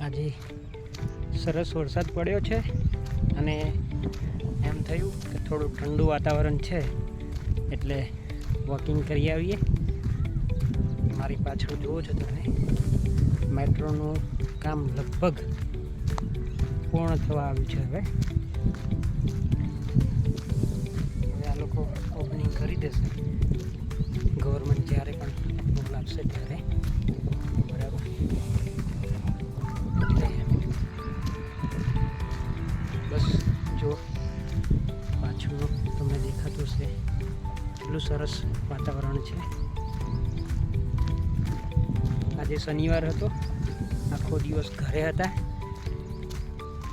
આજે સરસ વરસાદ પડ્યો છે અને એમ થયું કે થોડું ઠંડુ વાતાવરણ છે એટલે વોકિંગ કરી આવીએ. મારી પાછળ જુઓ છો તમે, મેટ્રોનું કામ લગભગ પૂર્ણ થવા આવ્યું છે. હવે આ લોકો ઓપનિંગ કરી દેશે ગવર્મેન્ટ જ્યારે પણ એપ્રુવલ આપશે ત્યારે. બરાબર, બસ જો પાછળનું તમને દેખાતું હશે કેટલું સરસ વાતાવરણ છે. આજે શનિવાર હતો, આખો દિવસ ઘરે હતા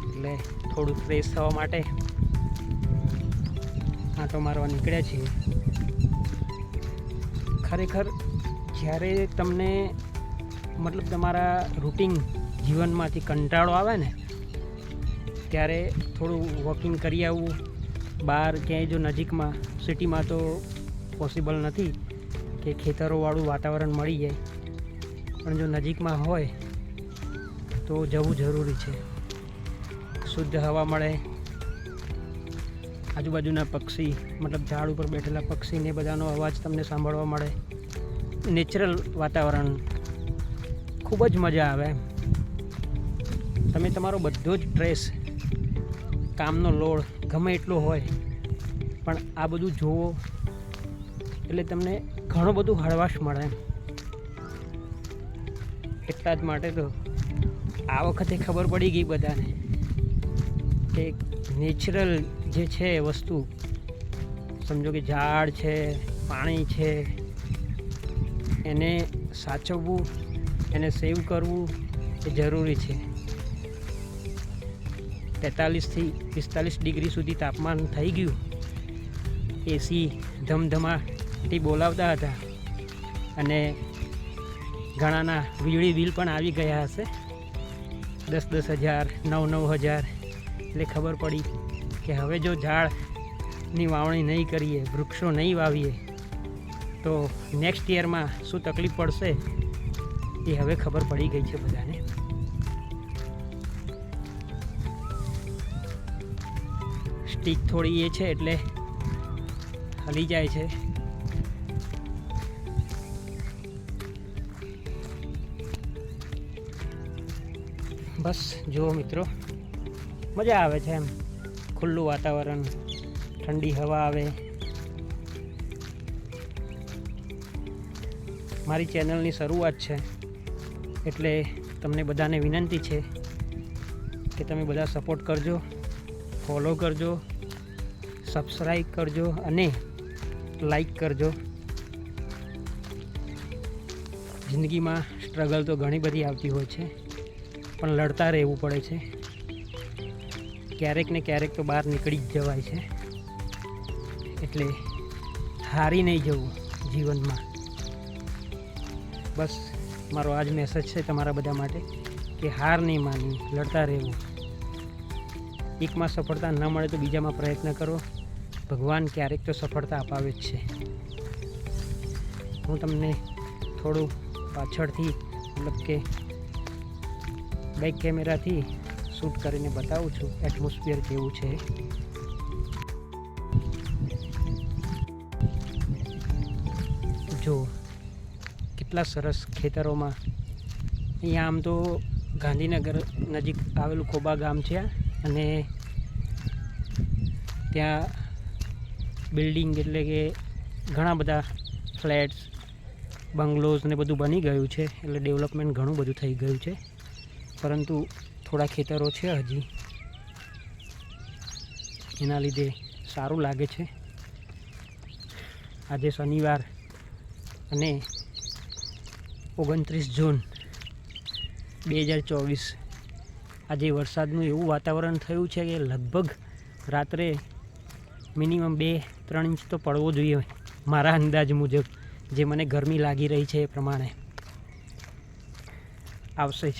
એટલે થોડું ફ્રેશ થવા માટે આંટો મારવા નીકળ્યા છીએ. ખરેખર જ્યારે તમને મતલબ તમારા રૂટિન જીવનમાંથી કંટાળો આવે ને ત્યારે થોડું વોકિંગ કરી આવવું બહાર ક્યાંય. જો નજીકમાં સિટીમાં તો પોસિબલ નથી કે ખેતરોવાળું વાતાવરણ મળી જાય, પણ જો નજીકમાં હોય તો જવું જરૂરી છે. શુદ્ધ હવા મળે, આજુબાજુના પક્ષી મતલબ ઝાડ ઉપર બેઠેલા પક્ષીને બધાનો અવાજ તમને સાંભળવા મળે. નેચરલ વાતાવરણ ખૂબ જ મજા આવે. તમે તમારો બધો જ સ્ટ્રેસ, કામનો લોડ ગમે એટલો હોય પણ આ બધું જુઓ એટલે તમને ઘણું બધું હળવાશ મળે. એટલા જ માટે તો આ વખતે ખબર પડી ગઈ બધાને કે નેચરલ જે છે વસ્તુ, સમજો કે ઝાડ છે, પાણી છે, એને સાચવવું, એને સેવ કરવું એ જરૂરી છે. 43 થી 45 ડિગ્રી સુધી તાપમાન થઈ ગયું. એસી ધમધમાટી બોલાવતા હતા અને ઘણાના વીજળી બિલ પણ આવી ગયા હશે 10,000 9,000. એટલે ખબર પડી કે હવે જો ઝાડની વાવણી નહીં કરીએ, વૃક્ષો નહીં વાવીએ તો નેક્સ્ટ યરમાં શું તકલીફ પડશે એ હવે ખબર પડી ગઈ છે બધાને. સ્ટીક થોડી એ છે એટલે હલી જાય છે. બસ જુઓ મિત્રો, મજા આવે છે એમ. ખુલ્લું વાતાવરણ, ઠંડી હવા આવે. મારી ચેનલની શરૂઆત છે એટલે તમને બધાને વિનંતી છે કે તમે બધા સપોર્ટ કરજો, ફોલો કરજો, સબસ્ક્રાઈબ કરજો અને લાઈક કરજો. જિંદગીમાં સ્ટ્રગલ તો ઘણી બધી આવતી હોય છે પણ લડતા રહેવું પડે છે. ક્યારેક ને ક્યારેક તો બહાર નીકળી જ જવાય છે. એટલે હારી નહીં જવું જીવનમાં. બસ મારો આ જ મેસેજ છે તમારા બધા માટે કે હાર નહીં માનવી, લડતા રહેવું. એકમાં સફળતા ન મળે તો બીજામાં પ્રયત્ન કરો. ભગવાન ક્યારેક તો સફળતા અપાવે જ છે. હું તમને થોડું પાછળથી મતલબ કે બેક કેમેરાથી શૂટ કરીને બતાવું છું એટમોસ્ફિયર કેવું છે. જો કેટલા સરસ ખેતરોમાં. અહીંયા આમ તો ગાંધીનગર નજીક આવેલું કોબા ગામ છે અને ત્યાં બિલ્ડિંગ એટલે કે ઘણા બધા ફ્લેટ્સ, બંગલોઝ ને બધું બની ગયું છે. એટલે ડેવલપમેન્ટ ઘણું બધું થઈ ગયું છે. પરંતુ થોડા ખેતરો છે હજી, એના લીધે સારું લાગે છે. આજે શનિવાર અને 29 જૂન 2024. આજે વરસાદનું એવું વાતાવરણ થયું છે કે લગભગ રાત્રે મિનિમમ 2-3 ઇંચ તો પડવો જોઈએ મારા અંદાજ મુજબ. જે મને ગરમી લાગી રહી છે એ પ્રમાણે આવશે જ.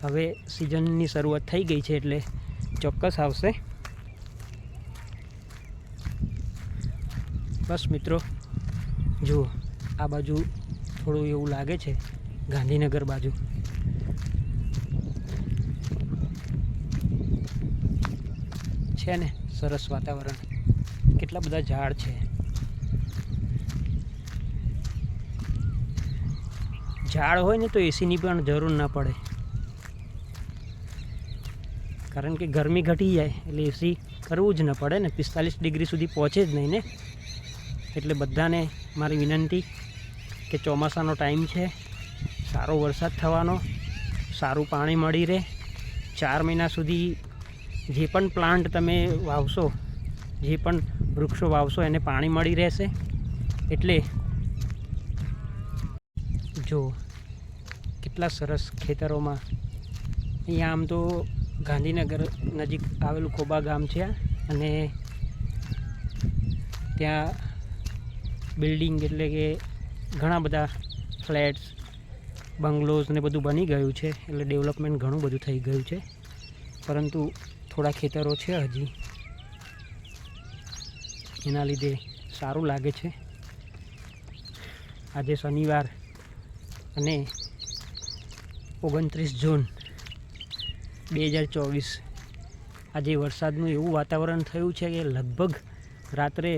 હવે સિઝનની શરૂઆત થઈ ગઈ છે એટલે ચોક્કસ આવશે. બસ મિત્રો જુઓ, આ બાજુ થોડું એવું લાગે છે ગાંધીનગર બાજુ. છે ને સરસ વાતાવરણ, કેટલા બધા ઝાડ છે. ઝાડ હોય ને તો એસીની પણ જરૂર ના પડે, કારણ કે ગરમી ઘટી જાય એટલે એસી કરવું જ ન પડે ને. 45 ડિગ્રી સુધી પહોંચે જ નહીં ને. એટલે બધાને મારી વિનંતી કે ચોમાસાનો ટાઈમ છે, સારો વરસાદ થવાનો, સારું પાણી મળી રહે. 4 મહિના સુધી જે પણ પ્લાન્ટ તમે વાવશો, જે પણ વૃક્ષો વાવશો એને પાણી મળી રહેશે. એટલે જો કેટલા સરસ ખેતરોમાં, અહીંયા આમ તો ગાંધીનગર નજીક આવેલું કોબા ગામ છે અને ત્યાં બિલ્ડિંગ એટલે કે ઘણા બધા ફ્લેટ્સ, બંગલોઝ ને બધું બની ગયું છે. એટલે ડેવલપમેન્ટ ઘણું બધું થઈ ગયું છે, પરંતુ થોડા ખેતરો છે હજી, એના લીધે સારું લાગે છે. આજે શનિવાર અને 29 જૂન 2024, આજે વરસાદનું એવું વાતાવરણ થયું છે કે લગભગ રાત્રે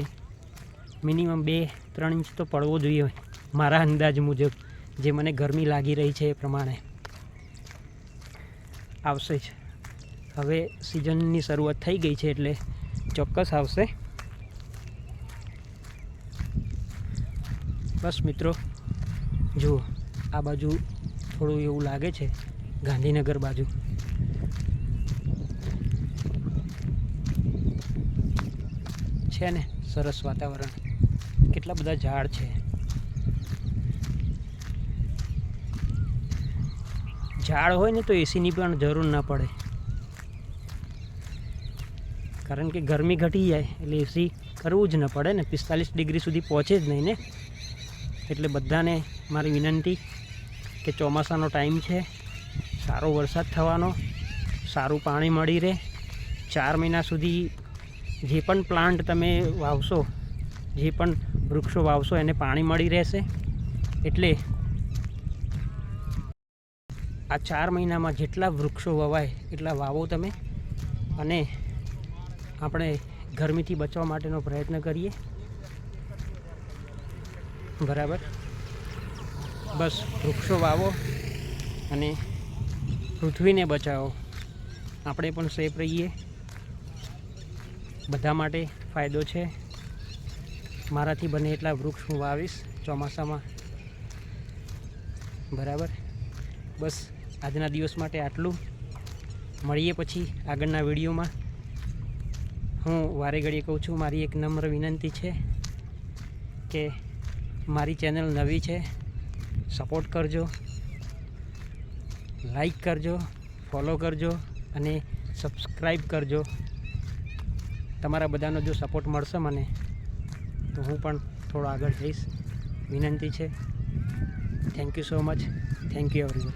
મિનિમમ 2-3 ઇંચ તો પડવો જોઈએ મારા અંદાજ મુજબ. જે મને ગરમી લાગી રહી છે એ પ્રમાણે આવશે જ. હવે સિઝનની શરૂઆત થઈ ગઈ છે એટલે ચોક્કસ આવશે. બસ મિત્રો, જુઓ આ બાજુ થોડું એવું લાગે છે, ગાંધીનગર બાજુ છે ને સરસ વાતાવરણ, કેટલા બધા ઝાડ છે. ઝાડ હોય ને તો એસીની પણ જરૂર ના પડે, કારણ કે ગરમી ઘટી જાય એટલે એસી કરવું જ ન પડે ને. 45 ડિગ્રી સુધી પહોંચે જ નહીં ને. એટલે બધાને મારી વિનંતી કે ચોમાસાનો ટાઈમ છે, સારો વરસાદ થવાનો, સારું પાણી મળી રહે. 4 મહિના સુધી જે પણ પ્લાન્ટ તમે વાવશો, જે પણ વૃક્ષો વાવશો એને પાણી મળી રહેશે. એટલે આ 4 મહિનામાં જેટલા વૃક્ષો વવાય એટલા વાવો તમે, અને આપણે ગરમીથી બચવા માટેનો પ્રયત્ન કરીએ. બરાબર, બસ વૃક્ષો વાવો અને પૃથ્વીને બચાવો, આપણે પણ સેફ રહીએ. બધા માટે ફાયદો છે. મારાથી બને એટલા વૃક્ષ હું વાવીશ ચોમાસામાં. બરાબર, બસ આજના દિવસ માટે આટલું. મળીએ પછી આગળના વિડીયોમાં. હું વારે ઘડીએ કહું છું, મારી એક નમ્ર વિનંતી છે કે મારી ચેનલ નવી છે, સપોર્ટ કરજો, લાઈક કરજો, ફોલો કરજો અને સબસ્ક્રાઈબ કરજો. તમારા બધાનો જો સપોર્ટ મળશે મને તો હું પણ થોડો આગળ જઈશ. વિનંતી છે. Thank you so much. Thank you everyone.